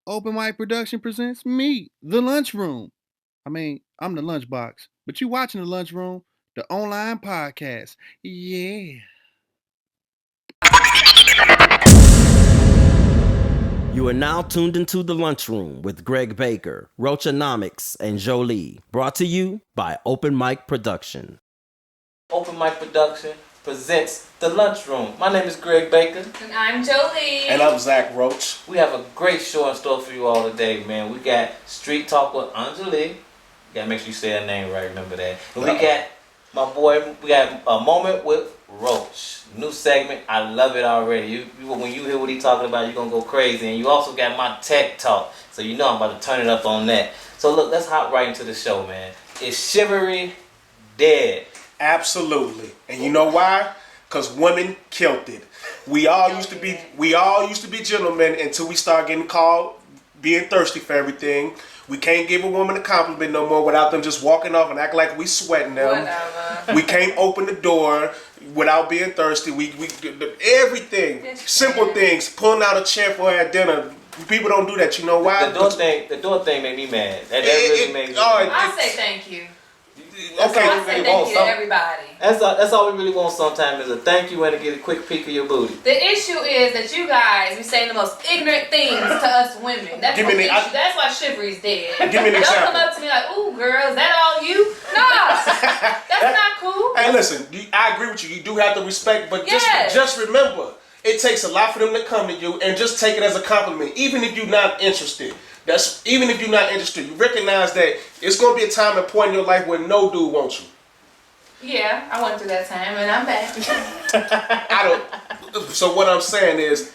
Open Mic Production presents me, the Lunchroom. I'm the Lunchbox, but you watching the Lunchroom, the online podcast. Yeah. You are now tuned into the Lunchroom with Greg Baker, Rochanomics, and Jolie. Brought to you by Open Mic Production. Open Mic Production presents the Lunchroom. My name is Greg Baker. And I'm Jolie. And I'm Zach Roach. We have a great show in store for you all today, man. We got Street Talk with Anjali. You gotta make sure you say her name right, remember that. And we got my boy, we got a moment with Roach. New segment, I love it already. When you hear what he talking about, you're gonna go crazy. And you also got my tech talk, so you know I'm about to turn it up on that. So look, let's hop right into the show, man. Is Chivarly dead? Absolutely. And you know why? Because women killed it. We all used to be gentlemen until we start getting called being thirsty for everything. We can't give a woman a compliment no more without them just walking off and act like we sweating them. Whatever. We can't open the door without being thirsty. We everything. Simple things. Pulling out a chair for her at dinner. People don't do that. You know why? The door thing made me mad. That really made me mad. I say thank you. Okay. I say thank you to everybody. That's all we really want sometimes is a thank you and to get a quick peek of your booty. The issue is that you guys be saying the most ignorant things to us women. That's the issue. That's why Chivarly's dead. Give me an example. Don't come up to me like, ooh, girl, is that all you? No, that's not cool. Hey, listen, I agree with you. You do have to respect, but just remember, it takes a lot for them to come to you and just take it as a compliment, even if you're not interested. Even if you're not interested, you recognize that it's gonna be a time and point in your life where no dude wants you. Yeah, I went through that time and I'm back. So what I'm saying is,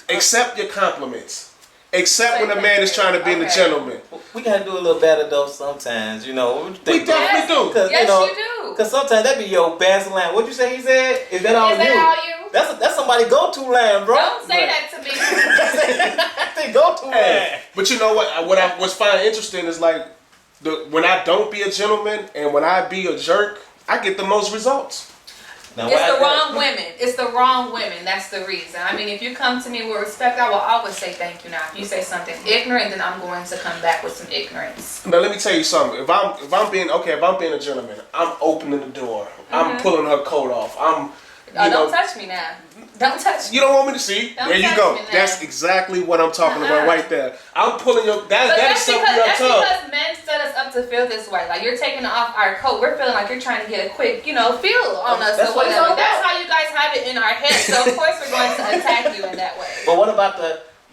accept your compliments. Accept when a man is trying to be a gentleman. We gotta do a little better though sometimes, you know. We definitely do. Yes, you do. Cause sometimes that be your best line. What'd you say he said? Is that all you? That's somebody go-to line, bro. Don't say that to me. They go-to line. But you know what? What I was finding interesting is like when I don't be a gentleman and when I be a jerk, I get the most results. Now, it's the wrong women. It's the wrong women. That's the reason. I mean, if you come to me with respect, I will always say thank you. Now, if you say something ignorant, then I'm going to come back with some ignorance. Now, let me tell you something. If I'm being a gentleman, I'm opening the door. I'm pulling her coat off. Don't touch me now. Don't touch me. You don't want me to see? There you go. That's exactly what I'm talking about right there. I'm pulling your... That is something that's because men set us up to feel this way. Like, you're taking off our coat. We're feeling like you're trying to get a quick, feel on us or whatever. That's how you guys have it in our head. So, of course, we're going to attack you in that way. But what about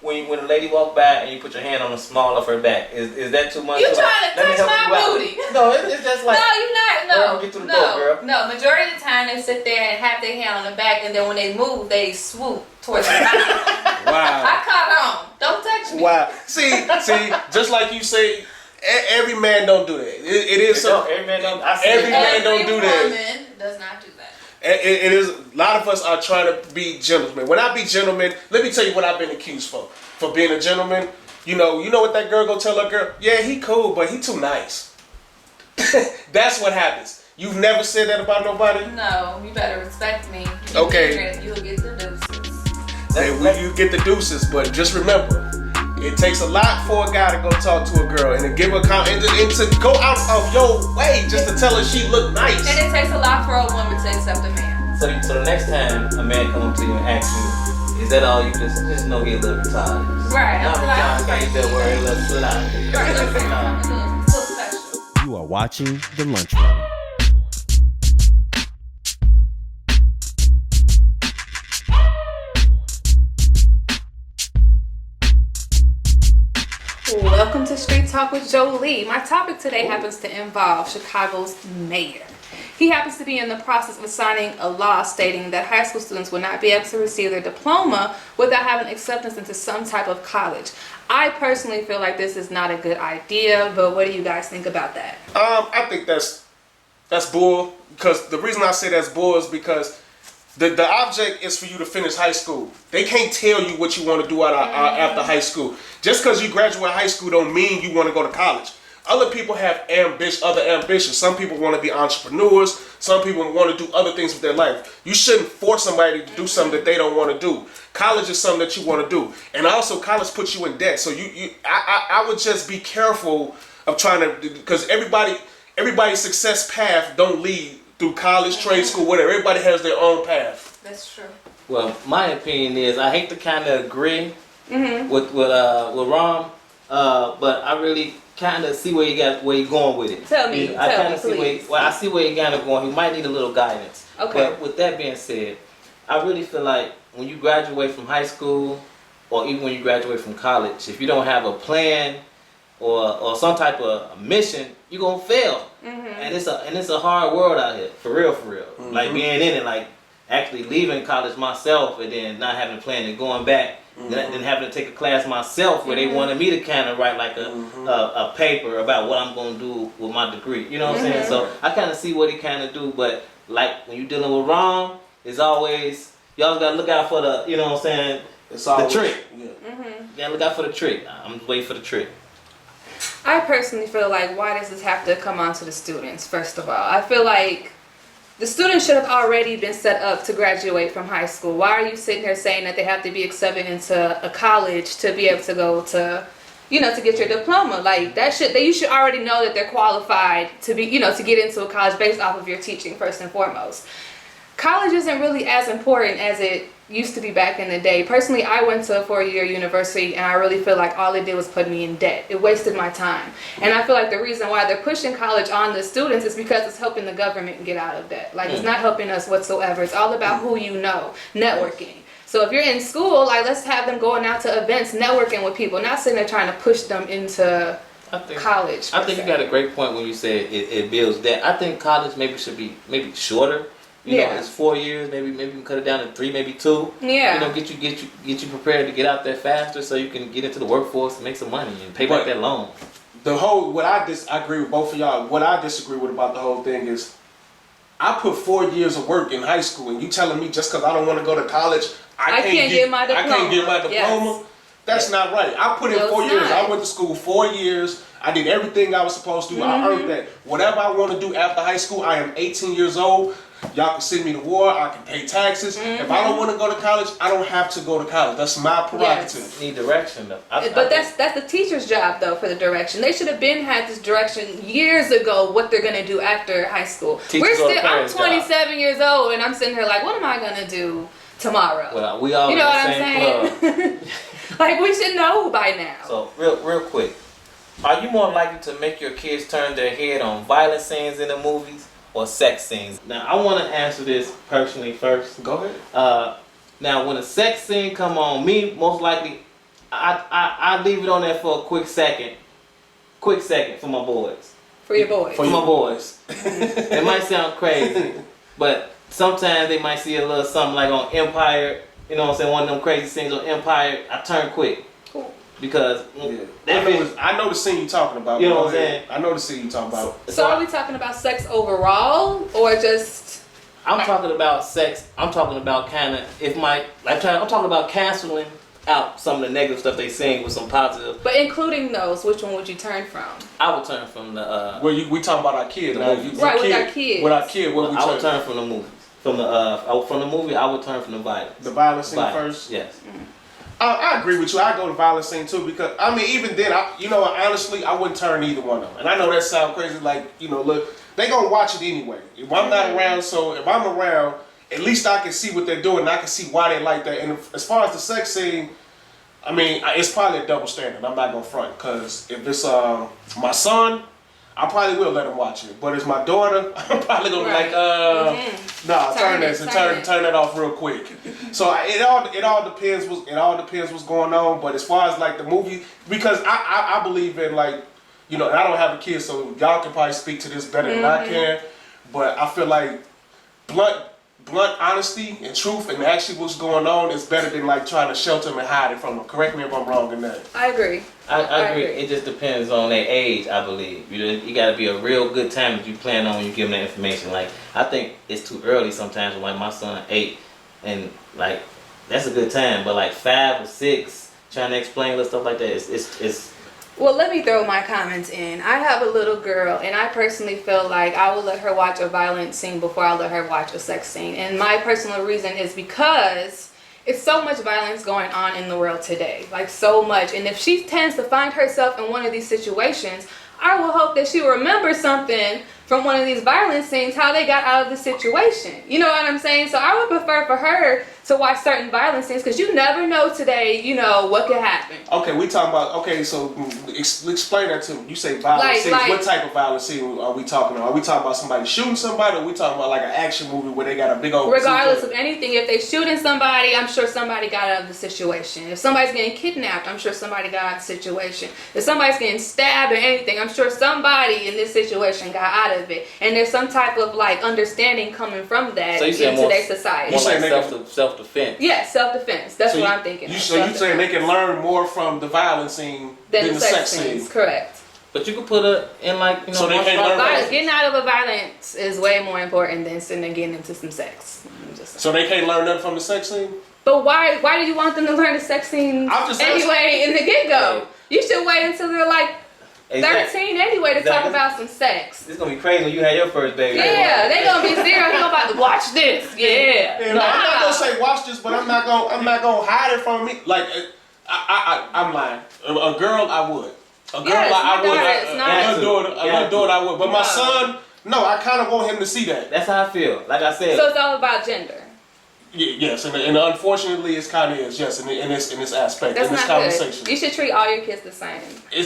when a lady walk by and you put your hand on the small of her back? Is that too much? You trying to touch my booty? No, it's just like... No, you're not. Get to the door, girl. No. Majority of the time they sit there and have their hand on the back, and then when they move, they swoop towards the back. Wow. I caught on. Don't touch me. Wow. See, just like you say, every man don't do that. It is so. Every man don't. Every man don't do that. Every woman does not do that. It is a lot of us are trying to be gentlemen. When I be gentlemen, let me tell you what I've been accused for being a gentleman. You know what that girl go tell her girl? Yeah, he cool, but he too nice. That's what happens. You've never said that about nobody? No, you better respect me. Okay. You'll get the deuces. You get the deuces, but just remember, it takes a lot for a guy to go talk to a girl and to give her and to go out of your way just to tell her she look nice. And it takes a lot for a woman to accept a man. So the next time a man come up to you and ask you, is that all you just know he a little retarded? Right. I'm like, can't that word, a little slut. Right. A little special. You are watching The Lunchroom. Welcome to Street Talk with Jolie. My topic today happens to involve Chicago's mayor. He happens to be in the process of signing a law stating that high school students will not be able to receive their diploma without having acceptance into some type of college. I personally feel like this is not a good idea, but what do you guys think about that? I think that's bull. Because the reason I say that's bull is because the object is for you to finish high school. They can't tell you what you want to do after high school. Just because you graduate high school don't mean you want to go to college. Other people have other ambitions. Some people want to be entrepreneurs. Some people want to do other things with their life. You shouldn't force somebody to do something that they don't want to do. College is something that you want to do, and also college puts you in debt. So I would just be careful of trying to, because everybody's success path don't lead through college, trade school, whatever. Everybody has their own path. That's true. Well, my opinion is I hate to kind of agree with Rom, but I really kind of see where you're going with it. Tell me, please. I see where you're kind of going. He might need a little guidance. Okay. But with that being said, I really feel like when you graduate from high school, or even when you graduate from college, if you don't have a plan or some type of mission, you're gonna fail. And it's a hard world out here, for real. Like being in it, like actually leaving college myself and then not having a plan and going back. Then having to take a class myself where they wanted me to kind of write like a paper about what I'm going to do with my degree. You know what I'm saying? So I kind of see what he kind of do, but like when you're dealing with Ron, it's always, you always got to look out for the, you know what I'm saying, the trick. Yeah. You got to look out for the trick. I'm just waiting for the trick. I personally feel like, why does this have to come on to the students, first of all? I feel like the students should have already been set up to graduate from high school. Why are you sitting here saying that they have to be accepted into a college to be able to go to, to get your diploma? Like you should already know that they're qualified to be, to get into a college based off of your teaching first and foremost. College isn't really as important as it used to be back in the day. Personally, I went to a 4-year university and I really feel like all it did was put me in debt. It wasted my time. And I feel like the reason why they're pushing college on the students is because it's helping the government get out of debt. Like it's not helping us whatsoever. It's all about who you know, networking. So if you're in school, like let's have them going out to events, networking with people, not sitting there trying to push them into college. I think you got a great point when you say it builds debt. I think college should be shorter. You know, it's 4 years. Maybe we can cut it down to 3, maybe 2. Yeah. Get you prepared to get out there faster, so you can get into the workforce and make some money and pay back that loan. I agree with both of y'all. What I disagree with about the whole thing is, I put 4 years of work in high school, and you telling me just because I don't want to go to college, I can't get my diploma. I can't get my diploma. Yes. That's not right. I put in 4 years. I went to school 4 years. I did everything I was supposed to do. I earned that. Whatever I want to do after high school, I am 18 years old. Y'all can send me to war. I can pay taxes. If I don't want to go to college, I don't have to go to college. That's my prerogative. Yes. Need direction though. But that's the teacher's job though, for the direction. They should have had this direction years ago. What they're gonna do after high school. I'm 27 years old and I'm sitting here like, what am I gonna do tomorrow? Well, we all in the the same club. Like we should know by now. So real quick, are you more likely to make your kids turn their head on violent scenes in the movies or sex scenes? Now, I want to answer this personally first. Go ahead. Now, when a sex scene come on, me most likely, I leave it on there for a quick second for my boys. For your boys. For my boys. It might sound crazy, but sometimes they might see a little something like on Empire. You know what I'm saying? One of them crazy scenes on Empire. I turn quick. Cool. Because I know the scene you're talking about. You know what I'm saying? I know the scene you're talking about. So are we talking about sex overall or just? I'm talking about sex. I'm talking about kind of I'm talking about canceling out some of the negative stuff they sing with some positive. But including those, which one would you turn from? I would turn from the. We talking about our kid. With our kids. With our kid, what we turn? I would turn from the movies. From the movie, I would turn from the violence. The violence scene first. Yes. I agree with you. I go to violence scene too because I mean even then honestly I wouldn't turn either one of them. And I know that sounds crazy. Like look, they gonna watch it anyway. If I'm not around, so if I'm around, at least I can see what they're doing. And I can see why they like that. And as far as the sex scene, I mean it's probably a double standard. I'm not gonna front because if it's my son, I probably will let him watch it. But it's my daughter, I'm probably gonna be like, nah, turn that off real quick. So it all depends what's going on. But as far as like the movie, because I believe in like, and I don't have a kid, so y'all can probably speak to this better than I can. But I feel like blunt honesty and truth and actually what's going on is better than like trying to shelter them and hide it from them. Correct me if I'm wrong in that. I agree. I agree. It just depends on their age, I believe. You got to be a real good time that you plan on when you give them that information. Like, I think it's too early sometimes when like my son 8 and like that's a good time, but like 5 or 6 trying to explain little stuff like that, it's Well, let me throw my comments in. I have a little girl, and I personally feel like I will let her watch a violent scene before I let her watch a sex scene. And my personal reason is because it's so much violence going on in the world today. Like, so much. And if she tends to find herself in one of these situations, I will hope that she remembers something from one of these violent scenes, how they got out of the situation. You know what I'm saying? So I would prefer for her to watch certain violent scenes, because you never know today, you know, what could happen. Okay, we talking about, okay, so explain that to me. You say violent scenes. What type of violent scene are we talking about? Are we talking about somebody shooting somebody, or are we talking about like an action movie where they got a big old... Regardless of anything, if they shooting somebody, I'm sure somebody got out of the situation. If somebody's getting kidnapped, I'm sure somebody got out of the situation. If somebody's getting stabbed or anything, I'm sure somebody in this situation got out of it. And there's some type of like understanding coming from that in today's society. More like self-defense. Yeah, self-defense. That's what I'm thinking. So you saying they can learn more from the violent scene than the sex scene? Correct. But you could put her in like, you know, so they can't learn getting out of a violence is way more important than sitting and getting into some sex. So they can't learn nothing from the sex scene? But why do you want them to learn the sex scene anyway in the get-go? You should wait until they're like 13 anyway to talk about some sex. It's gonna be crazy when you have your first baby. Yeah, they gonna be serious. They about to watch this. Yeah. I'm not gonna say watch this, but I'm not gonna hide it from me. Like I'm lying. A girl, I would. A girl, I would. A daughter, I would. But my son, no, I kind of want him to see that. That's how I feel. Like I said. So it's all about gender. Yes, and unfortunately, it kind of is. Yes, in this aspect, that's in this not conversation, good. You should treat all your kids the same.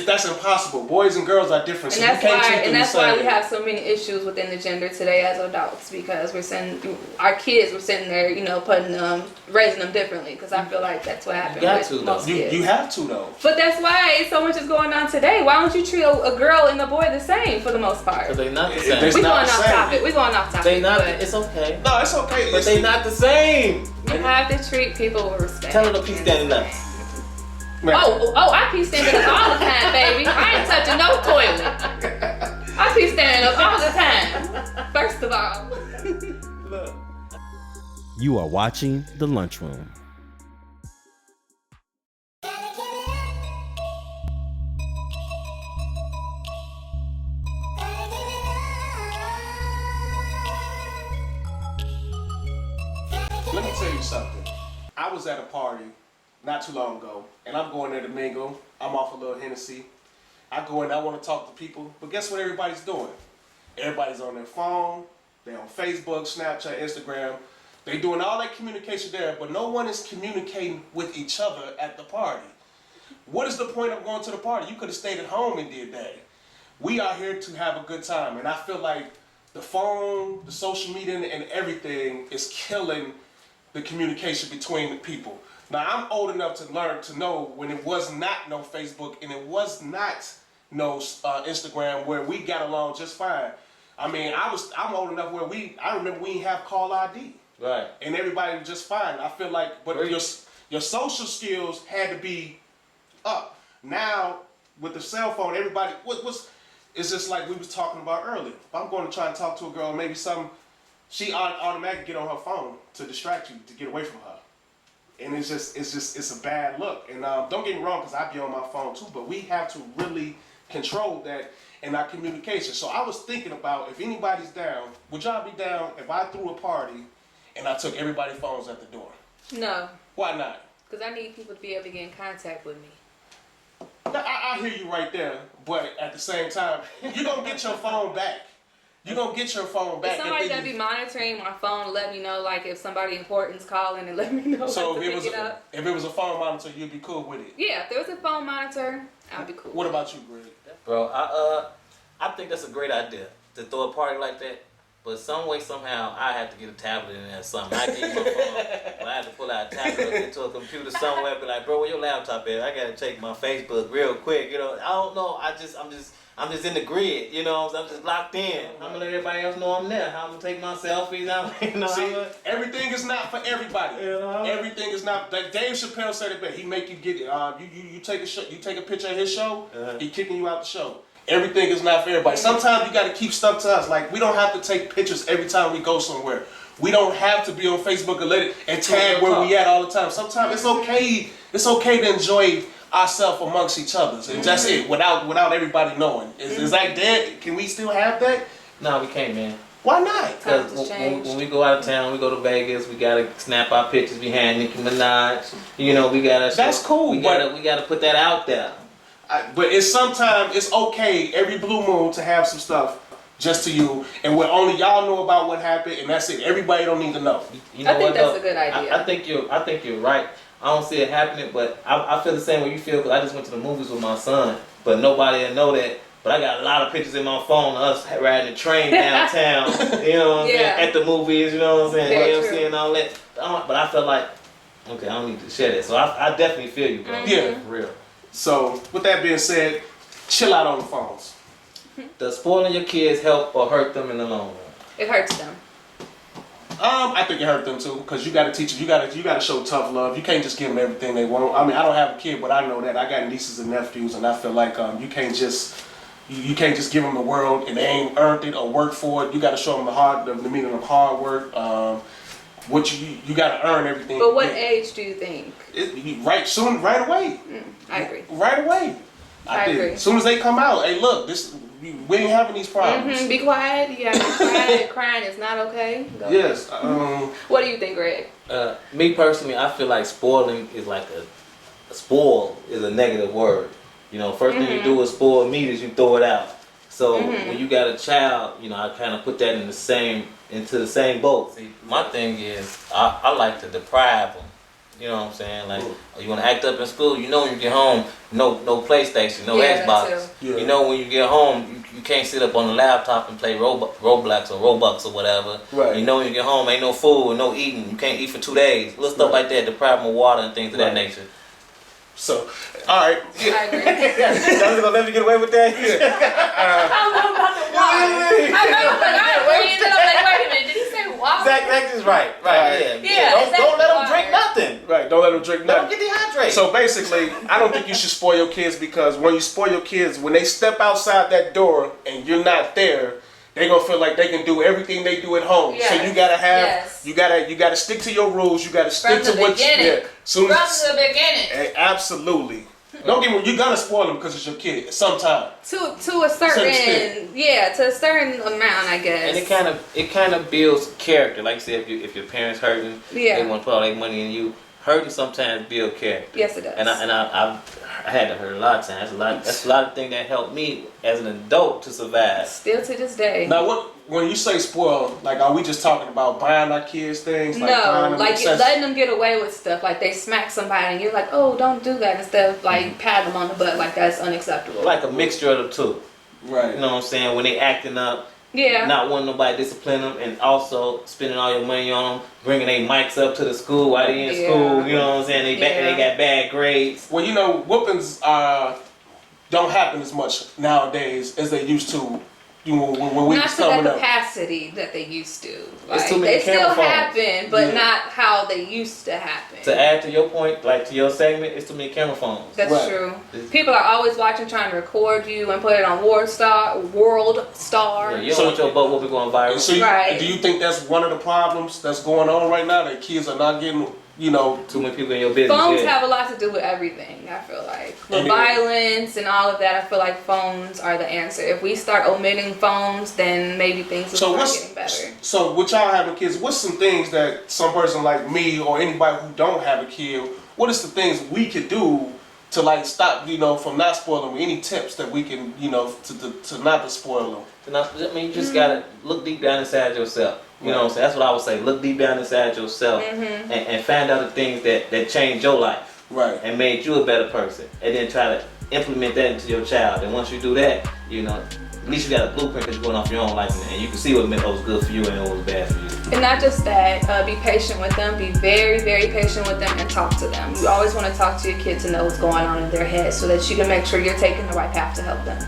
That's impossible. Boys and girls are different, and so that's you can't treat them the same. why we have so many issues within the gender today as adults, because we're sending our kids. We're sitting there, you know, raising them differently. Because I feel like that's what happened with most kids. You have to though. But that's why so much is going on today. Why don't you treat a girl and a boy the same for the most part? Because they're not the same. We're going off topic. We're going off topic. They not. It's okay. No, it's okay. But they not the same. You have to treat people with respect. Tell them to keep standing up. I keep standing up all the time, baby. I ain't touching no toilet. I keep standing up all the time. First of all. Look. You are watching The Lunchroom. Let me tell you something. I was at a party not too long ago, and I'm going there to mingle. I'm off a little Hennessy. I go in, I want to talk to people, but guess what everybody's doing? Everybody's on their phone, they're on Facebook, Snapchat, Instagram. They're doing all that communication there, but no one is communicating with each other at the party. What is the point of going to the party? You could have stayed at home and did that. We are here to have a good time, and I feel like the phone, the social media, and everything is killing the communication between the people. Now, I'm old enough to learn to know when it was not no Facebook and it was not no Instagram, where we got along just fine. I mean, I'm old enough where I remember we didn't have call ID. Right. And everybody was just fine. I feel like, but your social skills had to be up. Now, with the cell phone, everybody, it's just like we was talking about earlier. If I'm going to try and talk to a girl, maybe she automatically get on her phone to distract you, to get away from her. And it's a bad look. And don't get me wrong, because I be on my phone too, but we have to really control that in our communication. So I was thinking about, if anybody's down, would y'all be down if I threw a party and I took everybody's phones at the door? No. Why not? Because I need people to be able to get in contact with me. I hear you right there, but at the same time, you're going to get your phone back. You're going to get your phone back. Is somebody going to be monitoring my phone, let me know, like, if somebody important's calling and let me know so when to pick it up? If it was a phone monitor, you'd be cool with it? Yeah, if there was a phone monitor, I'd be cool. What about you, Greg? Bro, I think that's a great idea to throw a party like that. But some way, somehow, I have to get a tablet in there or something. I get my phone, but I have to pull out a tablet or get to a computer somewhere. Be like, bro, where your laptop at? I gotta check my Facebook real quick. You know, I don't know. I'm just in the grid. You know, I'm just locked in. I'm gonna let everybody else know I'm there. I'm gonna take my selfies. You know, see, everything is not for everybody. Everything is not. Like Dave Chappelle said it best. He make you get it. You take a picture of his show. He kicking you out the show. Everything is not for everybody. Sometimes you got to keep stuff to us. Like, we don't have to take pictures every time we go somewhere. We don't have to be on Facebook and tag where we at all the time. Sometimes it's okay. It's okay to enjoy ourselves amongst each other. And that's it, without everybody knowing. Is that dead? Can we still have that? No, we can't, man. Why not? Because when we go out of town, we go to Vegas, we gotta snap our pictures behind Nicki Minaj. You know, we gotta. That's cool. We gotta put that out there. But sometimes it's okay every blue moon to have some stuff just to you, and where only y'all know about what happened, and that's it. Everybody don't need to know. You know I think what, that's though? a good idea. I think you're right. I don't see it happening, but I feel the same way you feel because I just went to the movies with my son, but nobody will know that. But I got a lot of pictures in my phone of us riding the train downtown, you know what I'm saying, at the movies, you know what I'm saying, AMC and all that. But I felt like, okay, I don't need to share that. So I definitely feel you, bro. Yeah. For real. So with that being said, chill out on the phones. Does spoiling your kids help or hurt them in the long run? It hurts them. I think it hurt them too, because you got to teach them. You got to show tough love. You can't just give them everything they want. I mean, I don't have a kid, but I know that I got nieces and nephews, and I feel like you can't just give them the world and they ain't earned it or worked for it. You got to show them the meaning of hard work. What you got to earn everything. But what age do you think? Right away. I agree. Right away. I agree. As soon as they come out, hey, look, we ain't having these problems. Be quiet. You gotta be quiet. Crying is not okay. Go Yes. What do you think, Greg? Me personally, I feel like spoiling is like spoil is a negative word. You know, first thing you do is spoil meat is you throw it out. So when you got a child, you know, I kind of put that into the same boat. See, my thing is I like to deprive them. You know what I'm saying? Like, you want to act up in school, you know when you get home, no PlayStation, no Xbox. Yeah. You know when you get home, you can't sit up on the laptop and play Roblox or Robux or whatever. Right. You know when you get home, ain't no food, no eating. You can't eat for 2 days. Little stuff like that, deprive them of water and things of that nature. So, all right. I agree. Y'all gonna let me get away with that? I don't know about the water. I remember when I read it, I'm like, wait a minute, did he say water? Zach is right. Yeah, Don't let them drink nothing. Right, don't let them drink Let them nothing. get dehydrated. So basically, I don't think you should spoil your kids, because when you spoil your kids, when they step outside that door and you're not there, they gonna feel like they can do everything they do at home. Yes. So you gotta have, Yes. you gotta stick to your rules. You gotta stick From to the what beginning. you. Yeah. Soon From as, the beginning. absolutely. Don't get me. You're gonna spoil them because it's your kid. Sometime. To a certain to a certain amount, I guess. And it kind of builds character. Like you said, if your parents hurting, they want to put all their money in you. Hurting sometimes build character. Yes, it does. And I had to hurt a lot of times. That's a lot of things that helped me as an adult to survive. Still to this day. Now, when you say spoil, like, are we just talking about buying our kids things? Like buying No, them like letting them get away with stuff. Like they smack somebody and you're like, oh, don't do that. Instead of like pat them on the butt, like that's unacceptable. Like a mixture of the two. Right. You know what I'm saying? When they acting up. Yeah. Not wanting nobody to discipline them, and also spending all your money on them, bringing their mics up to the school while they in school. You know what I'm saying? They got bad grades. Well, you know, whoopings don't happen as much nowadays as they used to. You know, when we not was to coming that up. capacity that they used to. Like, too many they still camera phones. happen, but not how they used to happen. To add to your point, like to your segment, it's too many camera phones. That's Right. true. People are always watching, trying to record you and put it on World Star. Yeah, you don't want your butt whooping going viral. So Right. do you think that's one of the problems that's going on right now? That kids are not getting, you know, Too many people in your business. Phones have a lot to do with everything, I feel like. With violence and all of that, I feel like phones are the answer. If we start omitting phones, then maybe things will start getting better. So with y'all having kids, what's some things that some person like me or anybody who don't have a kid, what is the things we could do to like stop, you know, from not spoiling them? Any tips that we can, you know, to not to spoil them? I mean, you just gotta look deep down inside yourself. You know what I'm saying? That's what I would say. Look deep down inside yourself and find out the things that changed your life. Right. And made you a better person. And then try to implement that into your child. And once you do that, you know, at least you got a blueprint because you're going off your own life. And you can see what was good for you and what was bad for you. And not just that, be patient with them. Be very, very patient with them and talk to them. You always want to talk to your kid to know what's going on in their head so that you can make sure you're taking the right path to help them.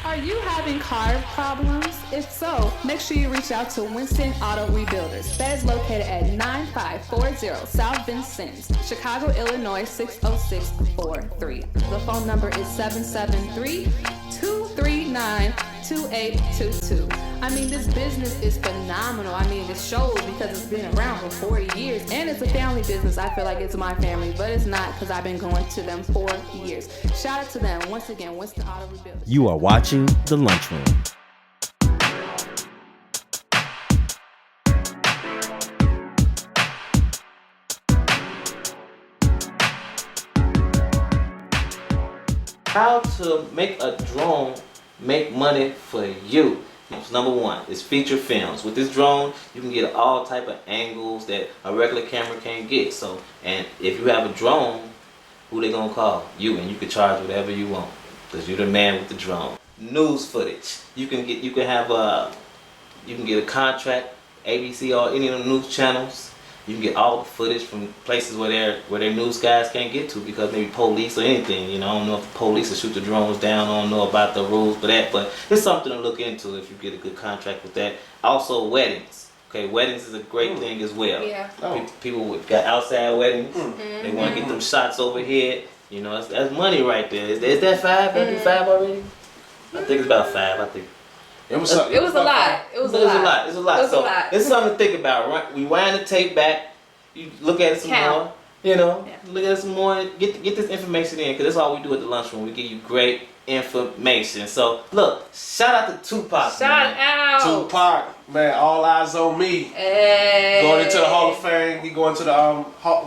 Are you having car problems? If so, make sure you reach out to Winston Auto Rebuilders. That is located at 9540 South Vincennes, Chicago, Illinois 60643. The phone number is 773-239-2666. 2822. I mean, this business is phenomenal. I mean, it shows because it's been around for 40 years and it's a family business. I feel like it's my family, but it's not because I've been going to them for years. Shout out to them. Once again, Winston Auto Rebuilders. You are watching The Lunchroom. How to make a drone make money for you. Number one is feature films. With this drone, you can get all type of angles that a regular camera can't get. So, and if you have a drone, who they gonna call? You, and you can charge whatever you want because you're the man with the drone. News footage. You can get a contract, ABC or any of the news channels. You can get all the footage from places where their news guys can't get to because maybe police or anything. You know, I don't know if the police will shoot the drones down. I don't know about the rules for that, but it's something to look into if you get a good contract with that. Also, weddings. Okay, weddings is a great thing as well. Yeah. People got outside weddings. They want to get them shots overhead. You know, that's money right there. Is that five? That be five already? I think it's about five. I think. It was a lot. It was a lot. It's a lot. It's something to think about. Right? We wind the tape back. You look at it some more. You know, look at it some more. Get this information in because that's all we do at the lunchroom. We give you great information. So look, shout out to Tupac. Shout out Tupac, man. All eyes on me. Hey. Going into the Hall of Fame. He going to the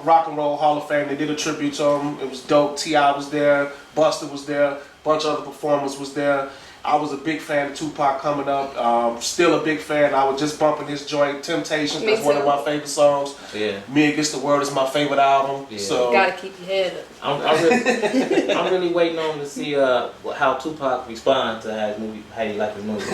Rock and Roll Hall of Fame. They did a tribute to him. It was dope. T.I. was there. Busta was there. A bunch of other performers was there. I was a big fan of Tupac coming up. Still a big fan. I was just bumping his joint Temptations. That's one of my favorite songs. Yeah. Me Against the World is my favorite album. Yeah. So You gotta keep your head up. I'm really waiting on to see how Tupac responds to how he like the movie.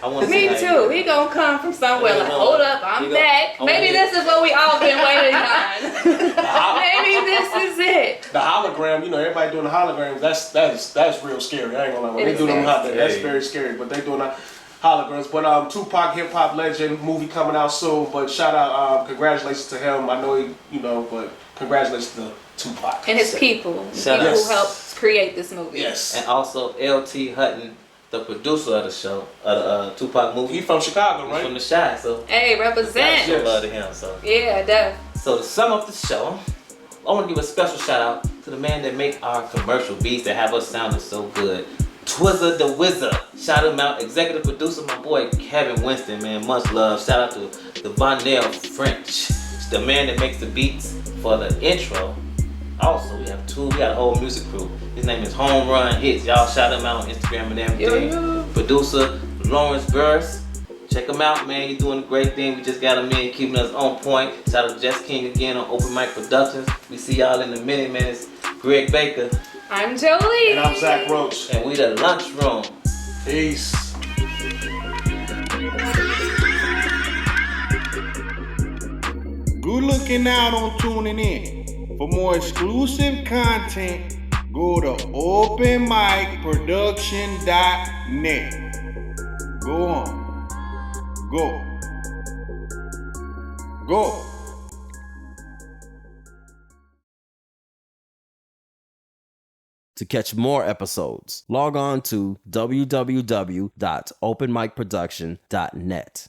I want to see. Me too. He gonna come from somewhere like, hold up, I'm back. Maybe this is what we all been waiting on. Maybe this is it. the hologram, you know, everybody doing the holograms. That's real scary. I ain't gonna lie. When It they is do them very that's very scary. But they doing the holograms. But Tupac, hip hop legend, movie coming out soon. But shout out, congratulations to him. I know he, you know, but congratulations to Tupac And his people who helped create this movie. Yes. And also L.T. Hutton, the producer of the show, of the Tupac movie. He from Chicago, He's right? from the Chi, so Hey, represent. show love to him. So Yeah, def. to sum up the show, I want to give a special shout out to the man that make our commercial beats that have us sounding so good. Twizzer the Wizard. Shout him out. Executive producer, my boy Kevin Winston, man. Much love. Shout out to the Vonell French. It's the man that makes the beats for the intro. Also, we got a whole music crew. His name is Home Run Hits. Y'all shout him out on Instagram and everything. Producer Lawrence Burris. Check him out, man. He's doing a great thing. We just got him in, keeping us on point. Shout out to Jess King again on Open Mic Productions. We see y'all in a minute, man. It's Greg Baker. I'm Jolie. And I'm Zach Roach. And we the Lunchroom. Peace. Good looking out on tuning in. For more exclusive content, go to openmicproduction.net. Go on. Go. To catch more episodes, log on to www.openmicproduction.net.